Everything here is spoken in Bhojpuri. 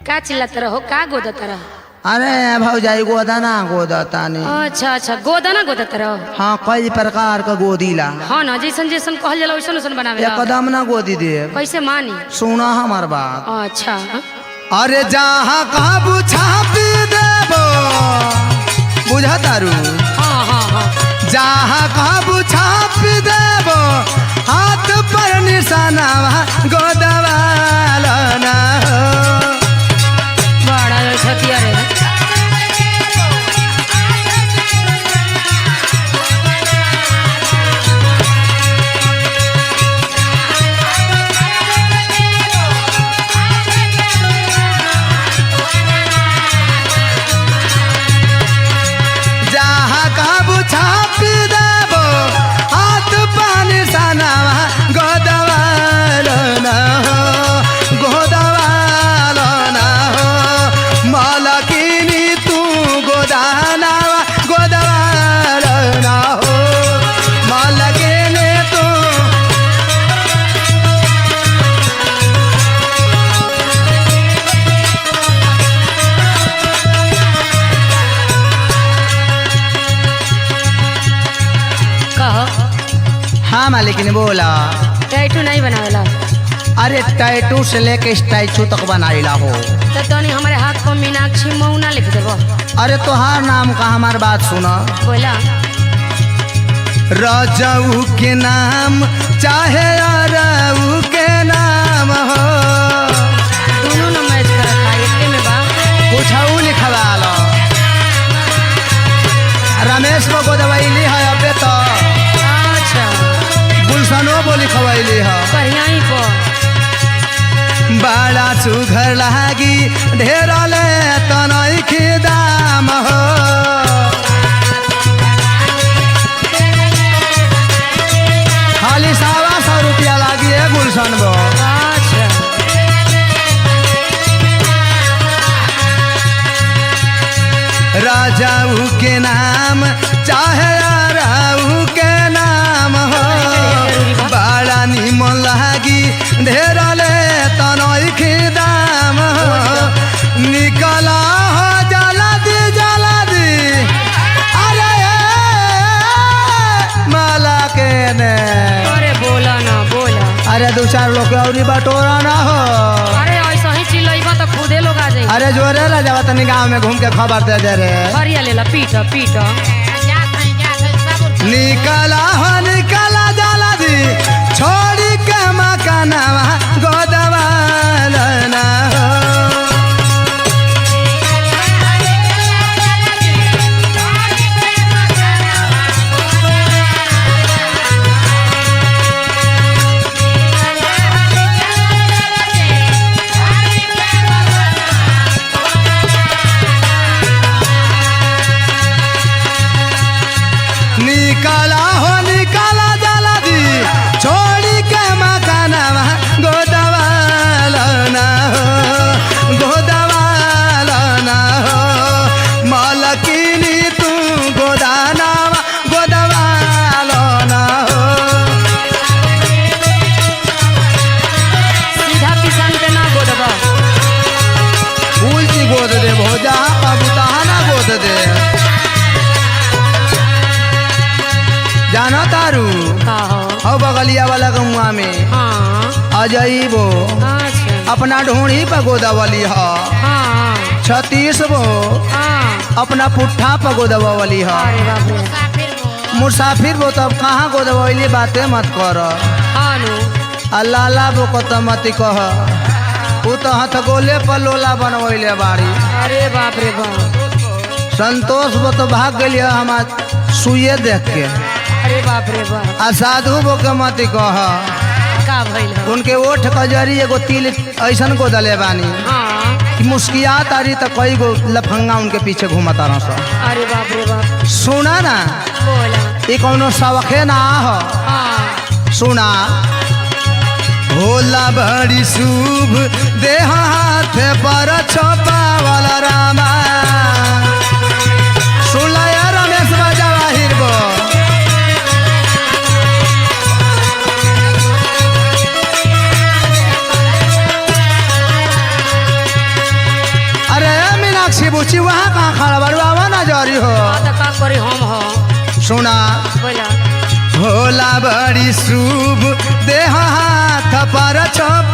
का चिल्लात रहो का गोदत रहो? अरे भौजाई गोदाना गोदतानी। अच्छा अच्छा गोदना गोदत रहो। हाँ कई प्रकार का गोदीला। हाँ ना जैसन जैसन कहल जाला वैसन वैसन बनावे। एकदम ना गोदी दे। कैसे मानी? सुना हमार बात। अच्छा अरे जहाँ काबू छापी देबो बुझा तारू। हाँ हाँ हाँ जहाँ काबू छापी देबो हाथ पर निशाना गोदवाला ना हो। बड़ा छतिया रे। हाँ मालिक ने बोला टैटू नहीं बनावेला। अरे टैटू से लेके स्टैचू तक बनाइला हो। तो तनी हमारे हाथ पर मीनाक्षी मौना लिख देबो। अरे तोहार नाम का हमार बात सुना। बोला रजऊ के नाम चाहे अरऊ के नाम हो। दोनों न मैच करता एके में बा। कुछऊ लिखवा लो। रमेश को गोदवैली है अबे तो। अच्छा गुलशनो बोली खवैली है। बढ़िया ही को बड़ा सुघर लागी ढेर ले तनई के दाम हो। खाली 100 रुपया लागी है गुलशन बो। अच्छा राजाऊ के नाम चाहे राऊ के नाम हो। बड़ा निमन लागी ढेर ले तनई के दाम हो। निकला हो जल्दी जल्दी अरे माला के ने। अरे बोला ना बोला। अरे 2-4 लोग और बटोरा ना हो। अरे ऐसा ही चिल्लाइबा तो खुदे लोग आ जाए। अरे जोरे ला जावा तनी गाँव में घूम के खबर दे दे रे। हरिया लेला पीटा पीटा। निकला हो निकला जल्दी छोड़ी के मकानवा गोदवाला ना हो। निकला हो निकला जल्दी छोड़ी के मकानवा गोदवाला ना हो। गोदवाला ना हो। मालकिनी तू गोदानावा गोदवाला ना हो। सीधा किसान पे ना गोदबा। उल्टी गोद दे भोजा बाबू तहा ना गोद दे। जाना तारू का हो? हो बगलिया वाला गमुआ में हाँ अजईबो अच्छा अपना ढोड़ी पर गोदावली ह। हाँ 36 बो हाँ। अपना पुट्ठा पर गोदवावली ह। अरे बाप रे। मुसाफिर बो तब कहाँ गोदवैली बातें मत कर। हाँ नु अल्लाह बो को तो मत कह। उ तो हथ गोले पर लोला बनवैले बाड़ी। अरे बाप रे बाप। संतोष बो तो भाग गई हमार सुइए देख के। अरे बाप रे बाप। आ साधु बो के मत कह। का भइल हो? उनके ओठ कजरी एगो तिल ऐसन गोदले बानी हाँ कि मुस्किया तारी तो कई गो लफंगा उनके पीछे घूमता रह। अरे बाप रे बाप। सुना ना बोला ये कौनो सवखे ना हो। हाँ सुना होला बड़ी शुभ देह हाथ पर छपावला रामा। सुनला यार रमेश बाजा बाहिर बो। बुची वहाँ कहाँ खड़ा बारू आवा ना जरी हो तो का करी हम हो सुना बोला होला बड़ी शुभ देह हाथ पर छप